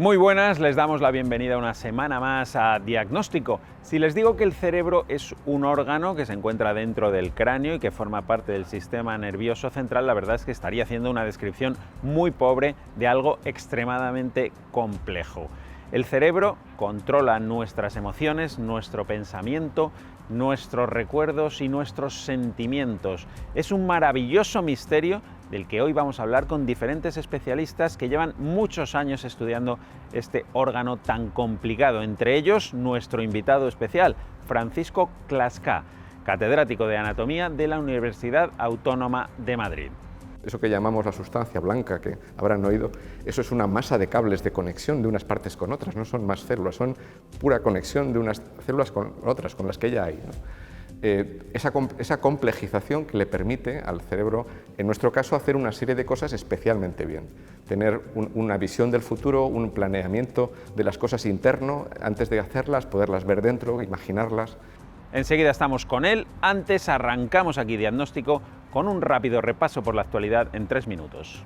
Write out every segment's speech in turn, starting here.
Muy buenas, les damos la bienvenida una semana más a Diagnóstico. Si les digo que el cerebro es un órgano que se encuentra dentro del cráneo y que forma parte del sistema nervioso central, la verdad es que estaría haciendo una descripción muy pobre de algo extremadamente complejo. El cerebro controla nuestras emociones, nuestro pensamiento, nuestros recuerdos y nuestros sentimientos. Es un maravilloso misterio del que hoy vamos a hablar con diferentes especialistas que llevan muchos años estudiando este órgano tan complicado. Entre ellos, nuestro invitado especial, Francisco Clasca, catedrático de Anatomía de la Universidad Autónoma de Madrid. Eso que llamamos la sustancia blanca, que habrán oído, eso es una masa de cables de conexión de unas partes con otras, no son más células, son pura conexión de unas células con otras, con las que ya hay, ¿no? Esa complejización que le permite al cerebro, en nuestro caso, hacer una serie de cosas especialmente bien. Tener una visión del futuro, un planeamiento de las cosas interno, antes de hacerlas, poderlas ver dentro, imaginarlas. Enseguida estamos con él. Antes arrancamos aquí Diagnóstico con un rápido repaso por la actualidad en 3 minutos.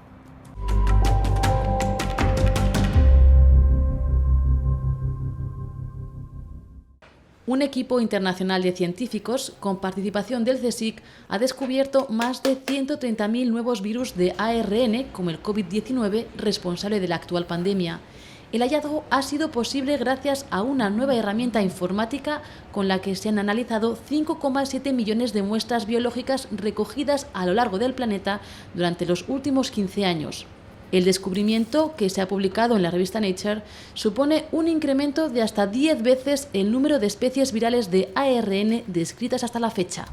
Un equipo internacional de científicos, con participación del CSIC, ha descubierto más de 130.000 nuevos virus de ARN, como el COVID-19, responsable de la actual pandemia. El hallazgo ha sido posible gracias a una nueva herramienta informática con la que se han analizado 5,7 millones de muestras biológicas recogidas a lo largo del planeta durante los últimos 15 años. El descubrimiento, que se ha publicado en la revista Nature, supone un incremento de hasta 10 veces el número de especies virales de ARN descritas hasta la fecha.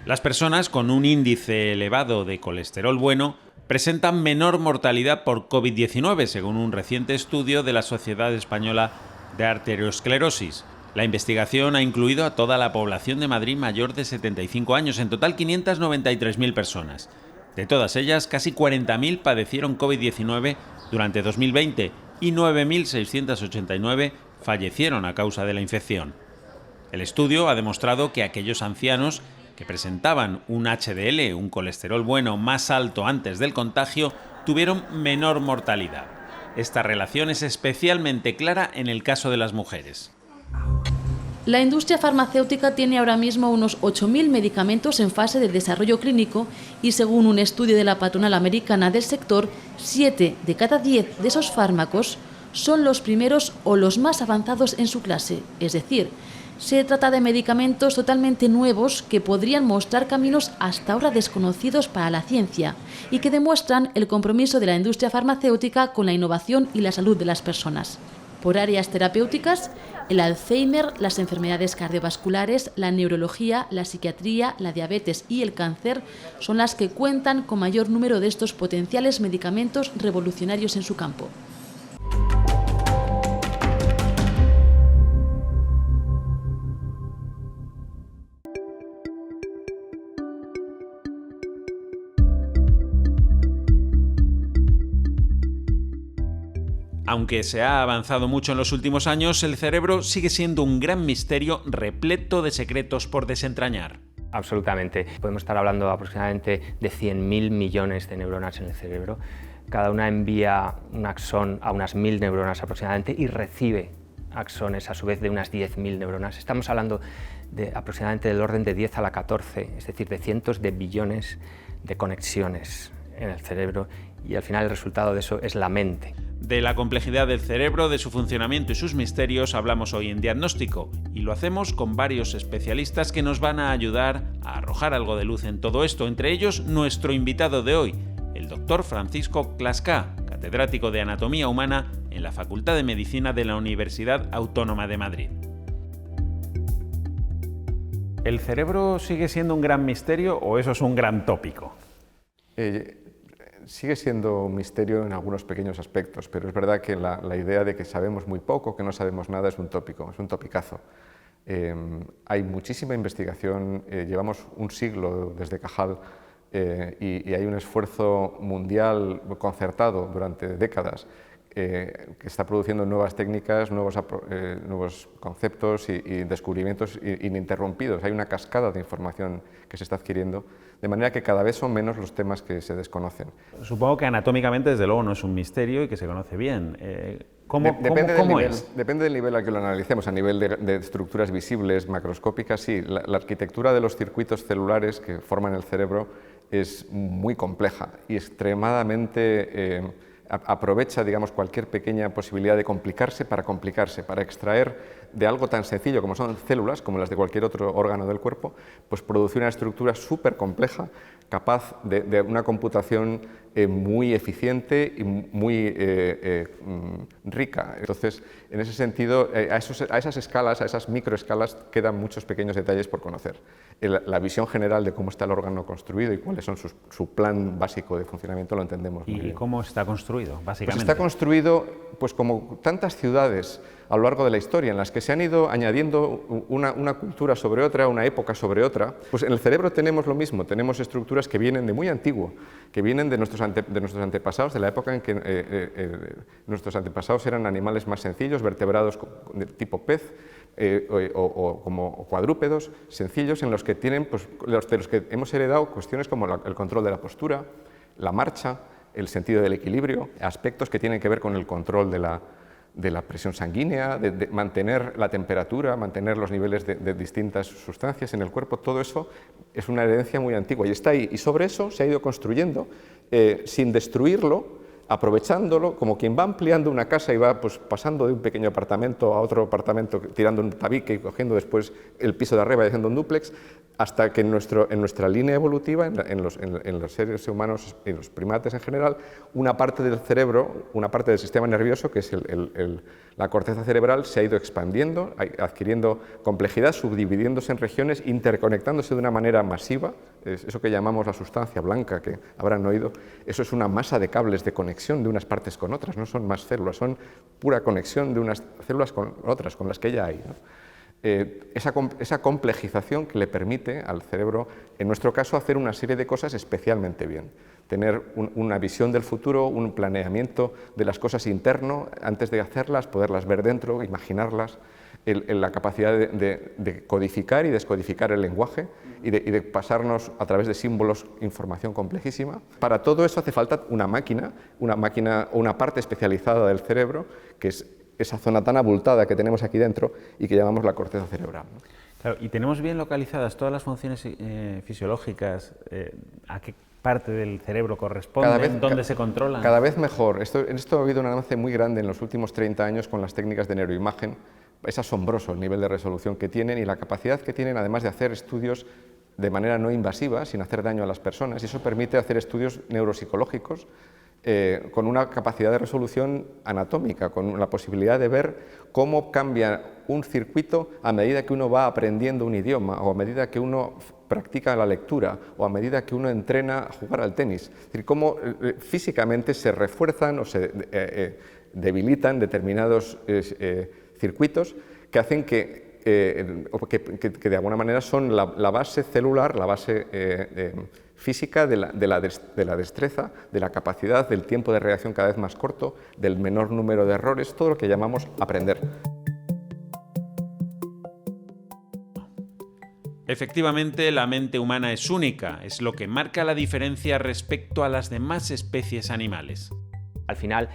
Las personas con un índice elevado de colesterol bueno presentan menor mortalidad por COVID-19, según un reciente estudio de la Sociedad Española de Arteriosclerosis. La investigación ha incluido a toda la población de Madrid mayor de 75 años, en total 593.000 personas. De todas ellas, casi 40.000 padecieron COVID-19 durante 2020 y 9.689 fallecieron a causa de la infección. El estudio ha demostrado que aquellos ancianos que presentaban un HDL, un colesterol bueno más alto antes del contagio, tuvieron menor mortalidad. Esta relación es especialmente clara en el caso de las mujeres. La industria farmacéutica tiene ahora mismo unos 8.000 medicamentos en fase de desarrollo clínico y, según un estudio de la patronal americana del sector, 7 de cada 10 de esos fármacos son los primeros o los más avanzados en su clase, es decir, se trata de medicamentos totalmente nuevos que podrían mostrar caminos hasta ahora desconocidos para la ciencia y que demuestran el compromiso de la industria farmacéutica con la innovación y la salud de las personas. Por áreas terapéuticas, el Alzheimer, las enfermedades cardiovasculares, la neurología, la psiquiatría, la diabetes y el cáncer son las que cuentan con mayor número de estos potenciales medicamentos revolucionarios en su campo. Aunque se ha avanzado mucho en los últimos años, el cerebro sigue siendo un gran misterio repleto de secretos por desentrañar. Absolutamente. Podemos estar hablando aproximadamente de 100.000 millones de neuronas en el cerebro. Cada una envía un axón a unas 1.000 neuronas aproximadamente y recibe axones a su vez de unas 10.000 neuronas. Estamos hablando de aproximadamente del orden de 10 a la 14, es decir, de cientos de billones de conexiones en el cerebro, y al final el resultado de eso es la mente. De la complejidad del cerebro, de su funcionamiento y sus misterios hablamos hoy en Diagnóstico, y lo hacemos con varios especialistas que nos van a ayudar a arrojar algo de luz en todo esto, entre ellos nuestro invitado de hoy, el doctor Francisco Clasca, catedrático de Anatomía Humana en la Facultad de Medicina de la Universidad Autónoma de Madrid. ¿El cerebro sigue siendo un gran misterio o eso es un gran tópico? Sigue siendo un misterio en algunos pequeños aspectos, pero es verdad que la idea de que sabemos muy poco, que no sabemos nada, es un tópico, es un topicazo. Hay muchísima investigación, llevamos un siglo desde Cajal y hay un esfuerzo mundial concertado durante décadas que está produciendo nuevas técnicas, nuevos conceptos y descubrimientos ininterrumpidos. Hay una cascada de información que se está adquiriendo, de manera que cada vez son menos los temas que se desconocen. Supongo que anatómicamente, desde luego, no es un misterio y que se conoce bien. ¿Cómo es? Depende del nivel al que lo analicemos. A nivel de estructuras visibles, macroscópicas, sí. La arquitectura de los circuitos celulares que forman el cerebro es muy compleja y extremadamente aprovecha, digamos, cualquier pequeña posibilidad de complicarse, para extraer de algo tan sencillo como son células, como las de cualquier otro órgano del cuerpo, pues producir una estructura súper compleja, capaz de una computación muy eficiente y muy rica. Entonces, en ese sentido, a esas escalas, a esas microescalas, quedan muchos pequeños detalles por conocer. La visión general de cómo está el órgano construido y cuáles son su plan básico de funcionamiento lo entendemos muy bien. ¿Y cómo está construido, básicamente? Pues está construido, pues como tantas ciudades a lo largo de la historia, en las que se han ido añadiendo una cultura sobre otra, una época sobre otra. Pues en el cerebro tenemos lo mismo, tenemos estructuras que vienen de muy antiguo, que vienen de nuestros antepasados, de la época en que nuestros antepasados eran animales más sencillos, vertebrados de tipo pez, o como cuadrúpedos sencillos, en los que tienen, pues, de los que hemos heredado cuestiones como el control de la postura, la marcha, el sentido del equilibrio, aspectos que tienen que ver con el control de la presión sanguínea, de mantener la temperatura, mantener los niveles de distintas sustancias en el cuerpo. Todo eso es una herencia muy antigua y está ahí, y sobre eso se ha ido construyendo sin destruirlo, aprovechándolo, como quien va ampliando una casa y va, pues, pasando de un pequeño apartamento a otro apartamento, tirando un tabique y cogiendo después el piso de arriba y haciendo un dúplex, hasta que en nuestra línea evolutiva, en los seres humanos y los primates en general, una parte del cerebro, una parte del sistema nervioso, que es la corteza cerebral, se ha ido expandiendo, adquiriendo complejidad, subdividiéndose en regiones, interconectándose de una manera masiva. Eso que llamamos la sustancia blanca, que habrán oído, eso es una masa de cables de conexión de unas partes con otras, no son más células, son pura conexión de unas células con otras, con las que ya hay, ¿no? Esa complejización que le permite al cerebro, en nuestro caso, hacer una serie de cosas especialmente bien. Tener una visión del futuro, un planeamiento de las cosas interno antes de hacerlas, poderlas ver dentro, imaginarlas, la capacidad de codificar y descodificar el lenguaje y de pasarnos a través de símbolos información complejísima. Para todo eso hace falta una máquina o una parte especializada del cerebro, que es esa zona tan abultada que tenemos aquí dentro y que llamamos la corteza cerebral, ¿no? Claro, y tenemos bien localizadas todas las funciones fisiológicas, a qué parte del cerebro corresponden, dónde se controlan. Cada vez mejor. En esto ha habido un avance muy grande en los últimos 30 años con las técnicas de neuroimagen. Es asombroso el nivel de resolución que tienen y la capacidad que tienen, además de hacer estudios de manera no invasiva, sin hacer daño a las personas, y eso permite hacer estudios neuropsicológicos con una capacidad de resolución anatómica, con la posibilidad de ver cómo cambia un circuito a medida que uno va aprendiendo un idioma, o a medida que uno practica la lectura, o a medida que uno entrena a jugar al tenis. Es decir, cómo físicamente se refuerzan o se debilitan determinados circuitos que hacen que de alguna manera son la base celular, la base física de la destreza, de la capacidad, del tiempo de reacción cada vez más corto, del menor número de errores, todo lo que llamamos aprender. Efectivamente, la mente humana es única, es lo que marca la diferencia respecto a las demás especies animales. Al final,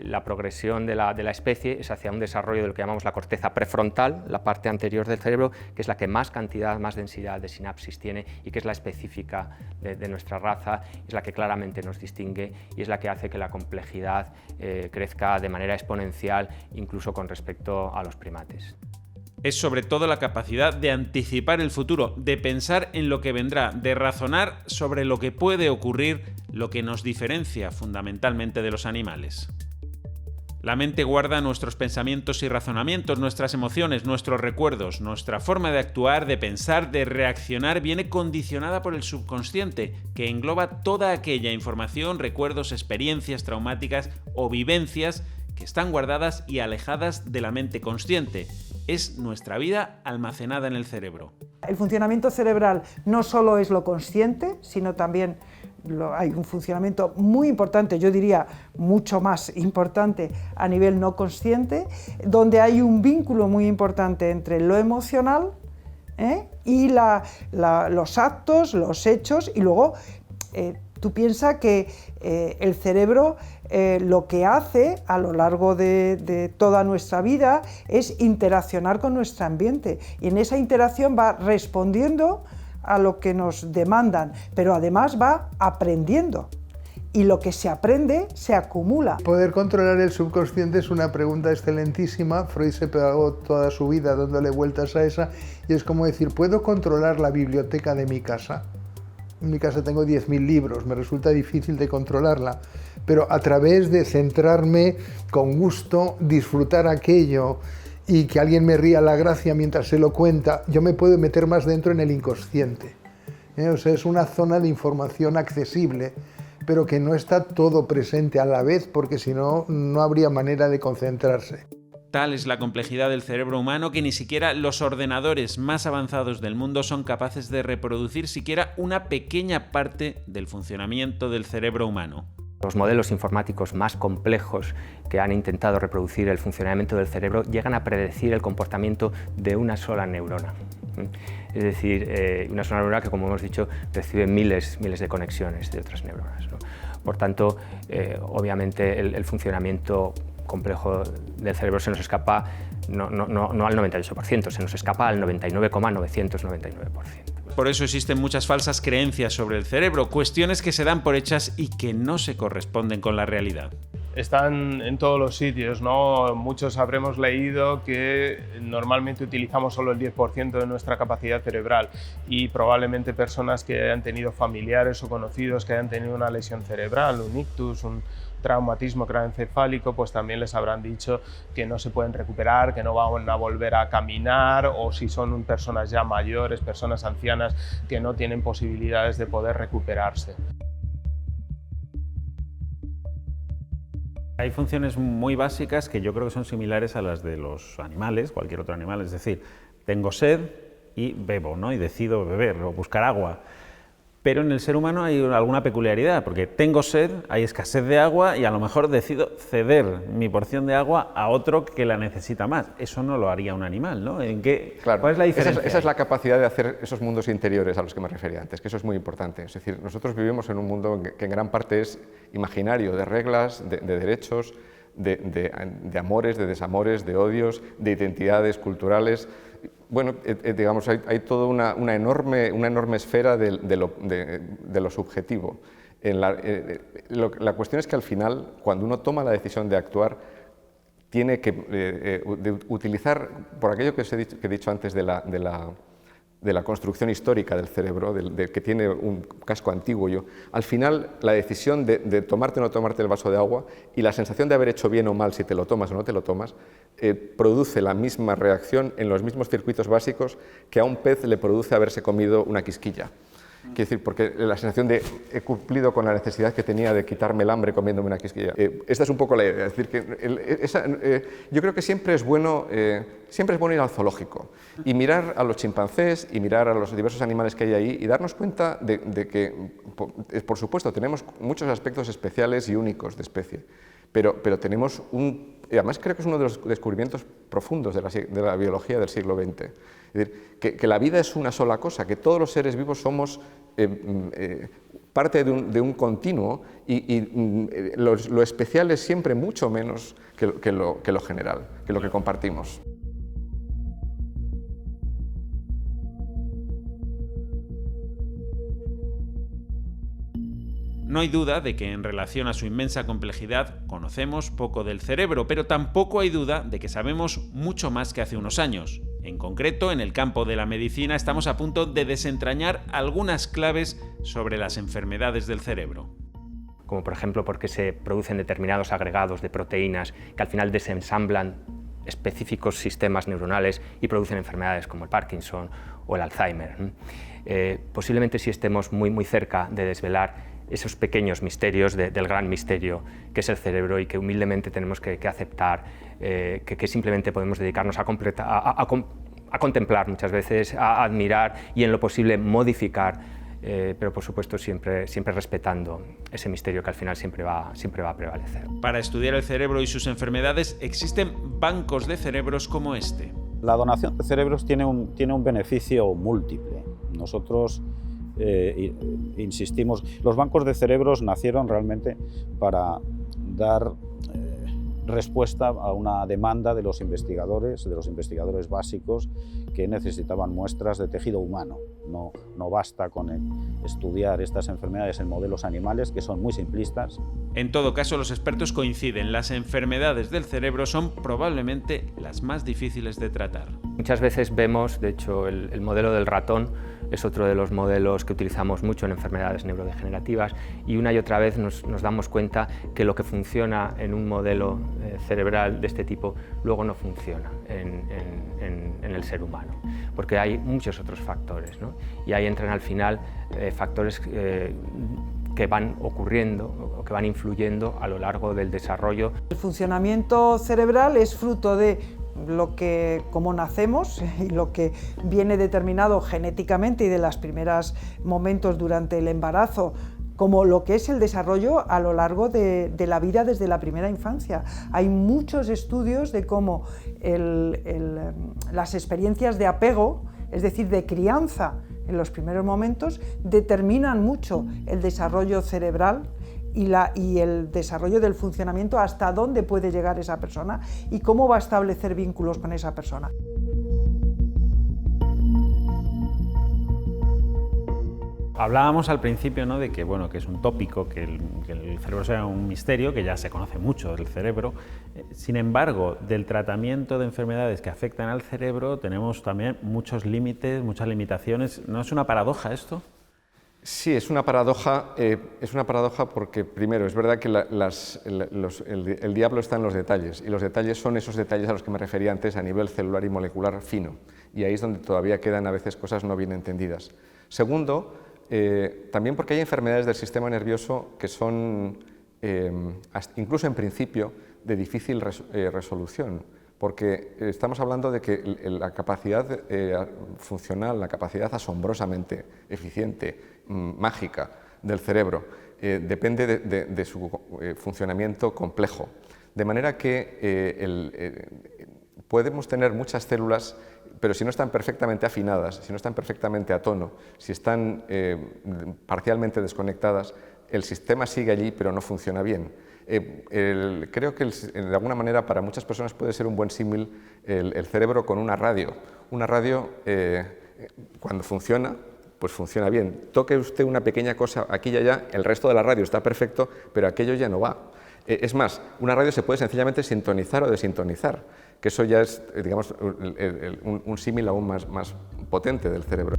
la progresión de la especie es hacia un desarrollo de lo que llamamos la corteza prefrontal, la parte anterior del cerebro, que es la que más cantidad, más densidad de sinapsis tiene y que es la específica de nuestra raza, es la que claramente nos distingue y es la que hace que la complejidad crezca de manera exponencial, incluso con respecto a los primates. Es sobre todo la capacidad de anticipar el futuro, de pensar en lo que vendrá, de razonar sobre lo que puede ocurrir, lo que nos diferencia fundamentalmente de los animales. La mente guarda nuestros pensamientos y razonamientos, nuestras emociones, nuestros recuerdos, nuestra forma de actuar, de pensar, de reaccionar viene condicionada por el subconsciente, que engloba toda aquella información, recuerdos, experiencias traumáticas o vivencias que están guardadas y alejadas de la mente consciente. Es nuestra vida almacenada en el cerebro. El funcionamiento cerebral no solo es lo consciente, sino también hay un funcionamiento muy importante, yo diría mucho más importante a nivel no consciente, donde hay un vínculo muy importante entre lo emocional y los actos, los hechos, y luego tú piensas que el cerebro lo que hace a lo largo de toda nuestra vida es interaccionar con nuestro ambiente, y en esa interacción va respondiendo a lo que nos demandan, pero además va aprendiendo. Y lo que se aprende se acumula. Poder controlar el subconsciente es una pregunta excelentísima. Freud se pegó toda su vida dándole vueltas a esa, y es como decir, ¿puedo controlar la biblioteca de mi casa? En mi casa tengo 10.000 libros, me resulta difícil de controlarla, pero a través de centrarme con gusto, disfrutar aquello y que alguien me ría la gracia mientras se lo cuenta, yo me puedo meter más dentro en el inconsciente. O sea, es una zona de información accesible, pero que no está todo presente a la vez, porque si no, no habría manera de concentrarse. Tal es la complejidad del cerebro humano que ni siquiera los ordenadores más avanzados del mundo son capaces de reproducir siquiera una pequeña parte del funcionamiento del cerebro humano. Los modelos informáticos más complejos que han intentado reproducir el funcionamiento del cerebro llegan a predecir el comportamiento de una sola neurona. Es decir, una sola neurona que, como hemos dicho, recibe miles de conexiones de otras neuronas, ¿no? Por tanto, obviamente el funcionamiento complejo del cerebro se nos escapa no al 98%, se nos escapa al 99,999%. Por eso existen muchas falsas creencias sobre el cerebro, cuestiones que se dan por hechas y que no se corresponden con la realidad. Están en todos los sitios, ¿no? Muchos habremos leído que normalmente utilizamos solo el 10% de nuestra capacidad cerebral, y probablemente personas que hayan tenido familiares o conocidos que hayan tenido una lesión cerebral, un ictus, un traumatismo craneoencefálico, pues también les habrán dicho que no se pueden recuperar, que no van a volver a caminar, o si son personas ya mayores, personas ancianas, que no tienen posibilidades de poder recuperarse. Hay funciones muy básicas que yo creo que son similares a las de los animales, cualquier otro animal, es decir, tengo sed y bebo, ¿no? Y decido beber o buscar agua. Pero en el ser humano hay alguna peculiaridad, porque tengo sed, hay escasez de agua y a lo mejor decido ceder mi porción de agua a otro que la necesita más. Eso no lo haría un animal, ¿no? Claro, ¿cuál es la diferencia? Esa es la capacidad de hacer esos mundos interiores a los que me refería antes, que eso es muy importante. Es decir, nosotros vivimos en un mundo que en gran parte es imaginario, de reglas, de derechos, de amores, de desamores, de odios, de identidades culturales. Bueno, digamos, hay toda una enorme esfera de lo subjetivo. La cuestión es que al final, cuando uno toma la decisión de actuar, tiene que utilizar, por aquello que he dicho antes de la construcción histórica del cerebro, que tiene un casco antiguo, al final la decisión de tomarte o no tomarte el vaso de agua y la sensación de haber hecho bien o mal si te lo tomas o no te lo tomas, produce la misma reacción en los mismos circuitos básicos que a un pez le produce haberse comido una quisquilla. Quiero decir, porque la sensación de he cumplido con la necesidad que tenía de quitarme el hambre comiéndome una quisquilla. Esta es un poco la idea. Es decir, que yo creo que siempre es bueno ir al zoológico y mirar a los chimpancés y mirar a los diversos animales que hay ahí y darnos cuenta de que, por supuesto, tenemos muchos aspectos especiales y únicos de especie, pero tenemos y además creo que es uno de los descubrimientos profundos de la biología del siglo XX. Es decir, que la vida es una sola cosa, que todos los seres vivos somos parte de un continuo y lo especial es siempre mucho menos que lo general, que lo que compartimos. No hay duda de que en relación a su inmensa complejidad conocemos poco del cerebro, pero tampoco hay duda de que sabemos mucho más que hace unos años. En concreto, en el campo de la medicina estamos a punto de desentrañar algunas claves sobre las enfermedades del cerebro. Como por ejemplo porque se producen determinados agregados de proteínas que al final desensamblan específicos sistemas neuronales y producen enfermedades como el Parkinson o el Alzheimer. Posiblemente sí estemos muy cerca de desvelar esos pequeños misterios del gran misterio que es el cerebro y que humildemente tenemos que aceptar, que simplemente podemos dedicarnos a contemplar muchas veces, a admirar y en lo posible modificar pero por supuesto siempre respetando ese misterio que al final siempre va a prevalecer. Para estudiar el cerebro y sus enfermedades existen bancos de cerebros como este. La donación de cerebros tiene un beneficio múltiple. Nosotros insistimos, los bancos de cerebros nacieron realmente para dar respuesta a una demanda de los investigadores básicos que necesitaban muestras de tejido humano. No basta con estudiar estas enfermedades en modelos animales, que son muy simplistas. En todo caso, los expertos coinciden, las enfermedades del cerebro son probablemente las más difíciles de tratar. Muchas veces vemos, de hecho, el modelo del ratón es otro de los modelos que utilizamos mucho en enfermedades neurodegenerativas, y una y otra vez nos damos cuenta que lo que funciona en un modelo cerebral de este tipo luego no funciona en el ser humano, porque hay muchos otros factores, ¿no? Y ahí entran al final factores que van ocurriendo o que van influyendo a lo largo del desarrollo. El funcionamiento cerebral es fruto de lo que, como nacemos, y lo que viene determinado genéticamente y de los primeros momentos durante el embarazo, como lo que es el desarrollo a lo largo de la vida desde la primera infancia. Hay muchos estudios de cómo las experiencias de apego, es decir, de crianza en los primeros momentos, determinan mucho el desarrollo cerebral y el desarrollo del funcionamiento, hasta dónde puede llegar esa persona y cómo va a establecer vínculos con esa persona. Hablábamos al principio, ¿no?, de que, bueno, que es un tópico, que el cerebro sea un misterio, que ya se conoce mucho del cerebro. Sin embargo, del tratamiento de enfermedades que afectan al cerebro tenemos también muchos límites, muchas limitaciones. ¿No es una paradoja esto? Sí, es una paradoja porque, primero, es verdad que el diablo está en los detalles, y los detalles son esos detalles a los que me refería antes a nivel celular y molecular fino, y ahí es donde todavía quedan a veces cosas no bien entendidas. Segundo, también porque hay enfermedades del sistema nervioso que son, incluso en principio, de difícil resolución, porque estamos hablando de que la capacidad funcional, la capacidad asombrosamente eficiente, mágica del cerebro, depende de su funcionamiento complejo. De manera que podemos tener muchas células, pero si no están perfectamente afinadas, si no están perfectamente a tono, si están parcialmente desconectadas, el sistema sigue allí, pero no funciona bien. Creo que de alguna manera para muchas personas puede ser un buen símil el cerebro con una radio. Una radio, cuando funciona, pues funciona bien. Toque usted una pequeña cosa aquí y allá, el resto de la radio está perfecto, pero aquello ya no va. Es más, una radio se puede sencillamente sintonizar o desintonizar, que eso ya es, digamos, un símil aún más potente del cerebro.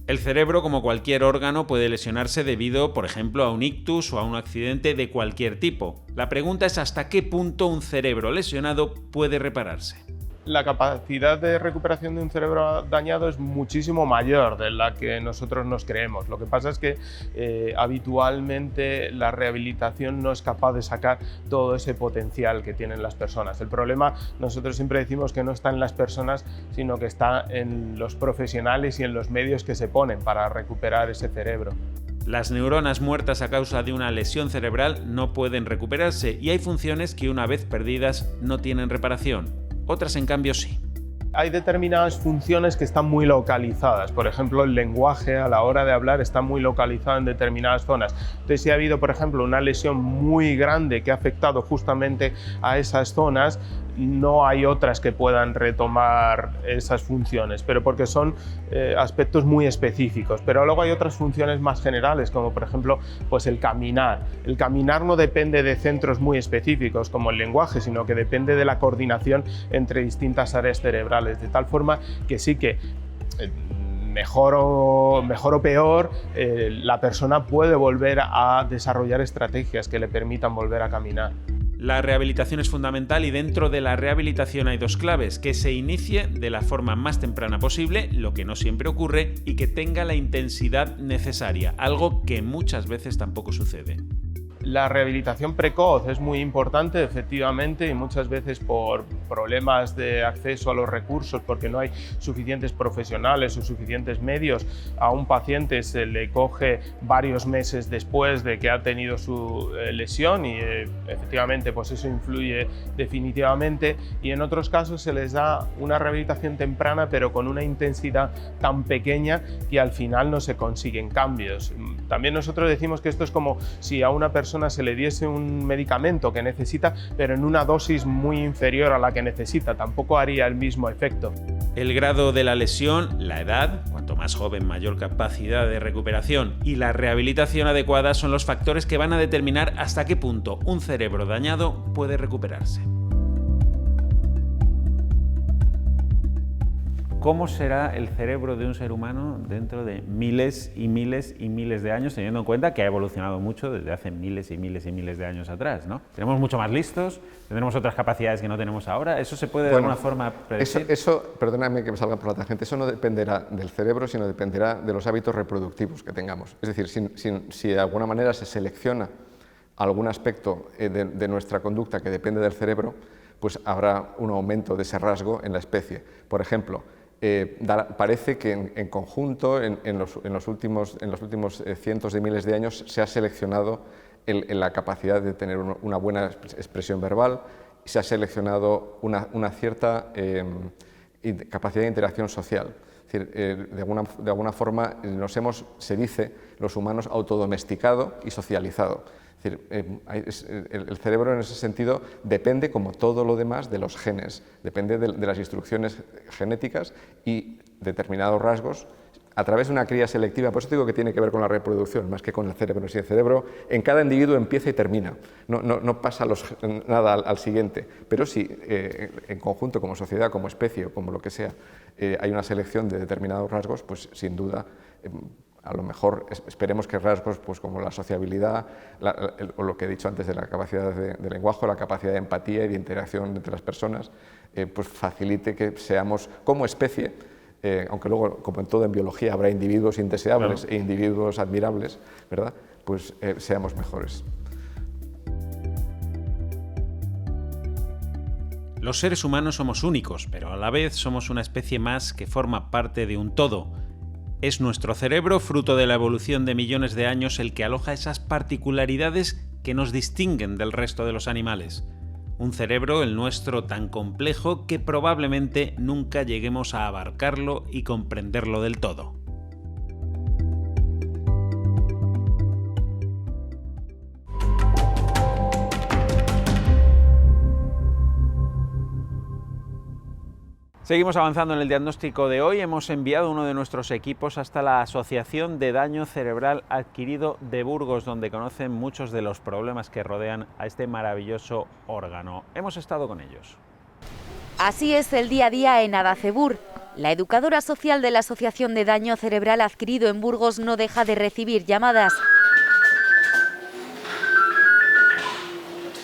El cerebro, como cualquier órgano, puede lesionarse debido, por ejemplo, a un ictus o a un accidente de cualquier tipo. La pregunta es hasta qué punto un cerebro lesionado puede repararse. La capacidad de recuperación de un cerebro dañado es muchísimo mayor de la que nosotros nos creemos. Lo que pasa es que habitualmente la rehabilitación no es capaz de sacar todo ese potencial que tienen las personas. El problema, nosotros siempre decimos que no está en las personas, sino que está en los profesionales y en los medios que se ponen para recuperar ese cerebro. Las neuronas muertas a causa de una lesión cerebral no pueden recuperarse y hay funciones que, una vez perdidas, no tienen reparación. Otras, en cambio, sí. Hay determinadas funciones que están muy localizadas. Por ejemplo, el lenguaje a la hora de hablar está muy localizado en determinadas zonas. Entonces, si ha habido, por ejemplo, una lesión muy grande que ha afectado justamente a esas zonas, no hay otras que puedan retomar esas funciones, pero porque son aspectos muy específicos. Pero luego hay otras funciones más generales, como por ejemplo, pues el caminar. El caminar no depende de centros muy específicos como el lenguaje, sino que depende de la coordinación entre distintas áreas cerebrales, de tal forma que sí que mejor o peor, la persona puede volver a desarrollar estrategias que le permitan volver a caminar. La rehabilitación es fundamental y dentro de la rehabilitación hay dos claves: que se inicie de la forma más temprana posible, lo que no siempre ocurre, y que tenga la intensidad necesaria, algo que muchas veces tampoco sucede. La rehabilitación precoz es muy importante, efectivamente, y muchas veces por problemas de acceso a los recursos, porque no hay suficientes profesionales o suficientes medios, a un paciente se le coge varios meses después de que ha tenido su lesión y efectivamente pues eso influye definitivamente, y en otros casos se les da una rehabilitación temprana pero con una intensidad tan pequeña que al final no se consiguen cambios. También nosotros decimos que esto es como si a una persona se le diese un medicamento que necesita, pero en una dosis muy inferior a la que necesita, tampoco haría el mismo efecto. El grado de la lesión, la edad, cuanto más joven mayor capacidad de recuperación, y la rehabilitación adecuada son los factores que van a determinar hasta qué punto un cerebro dañado puede recuperarse. ¿Cómo será el cerebro de un ser humano dentro de miles y miles y miles de años, teniendo en cuenta que ha evolucionado mucho desde hace miles y miles y miles de años atrás, ¿no? Tenemos mucho más listos, tendremos otras capacidades que no tenemos ahora. ¿Eso se puede de alguna forma predecir? Eso, perdóname que me salga por la tangente, eso no dependerá del cerebro, sino dependerá de los hábitos reproductivos que tengamos. Es decir, si de alguna manera se selecciona algún aspecto de nuestra conducta que depende del cerebro, pues habrá un aumento de ese rasgo en la especie. Por ejemplo, parece que en conjunto, en los últimos cientos de miles de años, se ha seleccionado la capacidad de tener una buena expresión verbal, se ha seleccionado una cierta capacidad de interacción social. Es decir, de alguna forma se dice, los humanos autodomesticado y socializado. Es decir, el cerebro en ese sentido depende, como todo lo demás, de los genes, depende de las instrucciones genéticas y determinados rasgos a través de una cría selectiva. Por eso digo que tiene que ver con la reproducción, más que con el cerebro. Si el cerebro en cada individuo empieza y termina, no pasa nada al siguiente, pero si en conjunto, como sociedad, como especie o como lo que sea, hay una selección de determinados rasgos, pues sin duda a lo mejor esperemos que rasgos pues, como la sociabilidad o lo que he dicho antes de la capacidad de lenguaje, la capacidad de empatía y de interacción entre las personas, pues facilite que seamos como especie, aunque luego, como en todo en biología, habrá individuos indeseables e individuos admirables, ¿verdad? Pues seamos mejores. Los seres humanos somos únicos, pero a la vez somos una especie más que forma parte de un todo. Es nuestro cerebro, fruto de la evolución de millones de años, el que aloja esas particularidades que nos distinguen del resto de los animales. Un cerebro, el nuestro, tan complejo que probablemente nunca lleguemos a abarcarlo y comprenderlo del todo. Seguimos avanzando en el diagnóstico de hoy. Hemos enviado uno de nuestros equipos hasta la Asociación de Daño Cerebral Adquirido de Burgos, donde conocen muchos de los problemas que rodean a este maravilloso órgano. Hemos estado con ellos. Así es el día a día en Adacebur. La educadora social de la Asociación de Daño Cerebral Adquirido en Burgos no deja de recibir llamadas.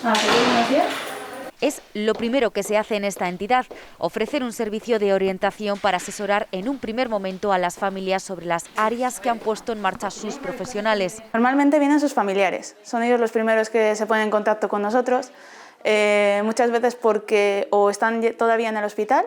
Buenos días. Es lo primero que se hace en esta entidad, ofrecer un servicio de orientación para asesorar en un primer momento a las familias sobre las áreas que han puesto en marcha sus profesionales. Normalmente vienen sus familiares, son ellos los primeros que se ponen en contacto con nosotros, muchas veces porque o están todavía en el hospital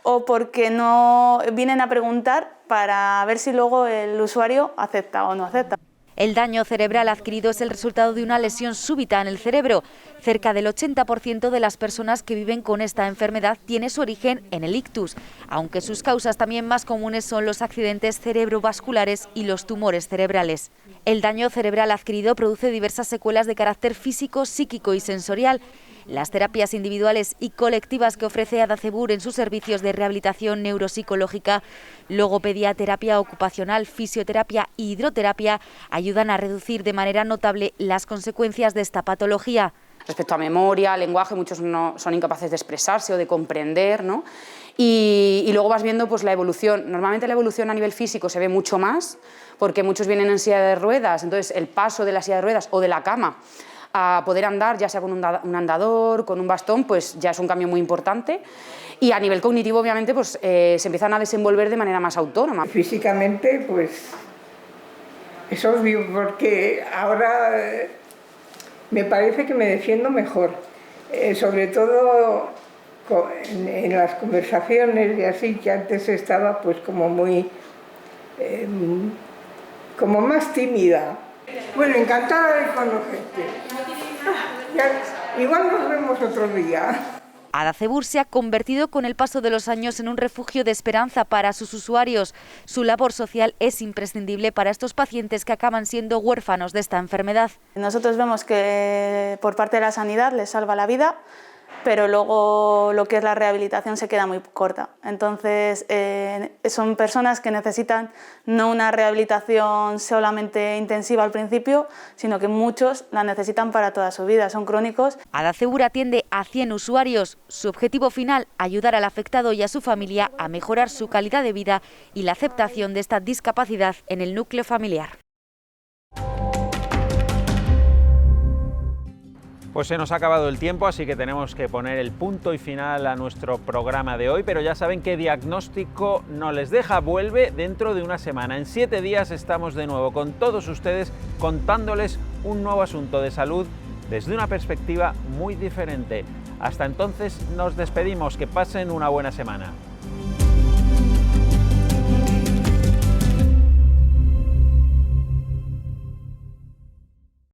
o porque no vienen a preguntar para ver si luego el usuario acepta o no acepta. El daño cerebral adquirido es el resultado de una lesión súbita en el cerebro. Cerca del 80% de las personas que viven con esta enfermedad tiene su origen en el ictus, aunque sus causas también más comunes son los accidentes cerebrovasculares y los tumores cerebrales. El daño cerebral adquirido produce diversas secuelas de carácter físico, psíquico y sensorial. Las terapias individuales y colectivas que ofrece Adacebur en sus servicios de rehabilitación neuropsicológica, logopedia, terapia ocupacional, fisioterapia y hidroterapia ayudan a reducir de manera notable las consecuencias de esta patología. Respecto a memoria, lenguaje, muchos no son incapaces de expresarse o de comprender, ¿no? Y luego vas viendo pues, la evolución. Normalmente la evolución a nivel físico se ve mucho más, porque muchos vienen en silla de ruedas, entonces el paso de la silla de ruedas o de la cama a poder andar, ya sea con un andador, con un bastón, pues ya es un cambio muy importante. Y a nivel cognitivo, obviamente, pues se empiezan a desenvolver de manera más autónoma. Físicamente, pues es obvio, porque ahora me parece que me defiendo mejor, sobre todo en las conversaciones y así, que antes estaba pues como muy, como más tímida. Bueno, encantada de conocerte. Igual nos vemos otro día. Adacebur se ha convertido con el paso de los años en un refugio de esperanza para sus usuarios. Su labor social es imprescindible para estos pacientes que acaban siendo huérfanos de esta enfermedad. Nosotros vemos que por parte de la sanidad les salva la vida, pero luego lo que es la rehabilitación se queda muy corta. Entonces son personas que necesitan no una rehabilitación solamente intensiva al principio, sino que muchos la necesitan para toda su vida, son crónicos. Adacebur atiende a 100 usuarios. Su objetivo final, ayudar al afectado y a su familia a mejorar su calidad de vida y la aceptación de esta discapacidad en el núcleo familiar. Pues se nos ha acabado el tiempo, así que tenemos que poner el punto y final a nuestro programa de hoy, pero ya saben que Diagnóstico no les deja, vuelve dentro de una semana. En 7 días estamos de nuevo con todos ustedes contándoles un nuevo asunto de salud desde una perspectiva muy diferente. Hasta entonces nos despedimos, que pasen una buena semana.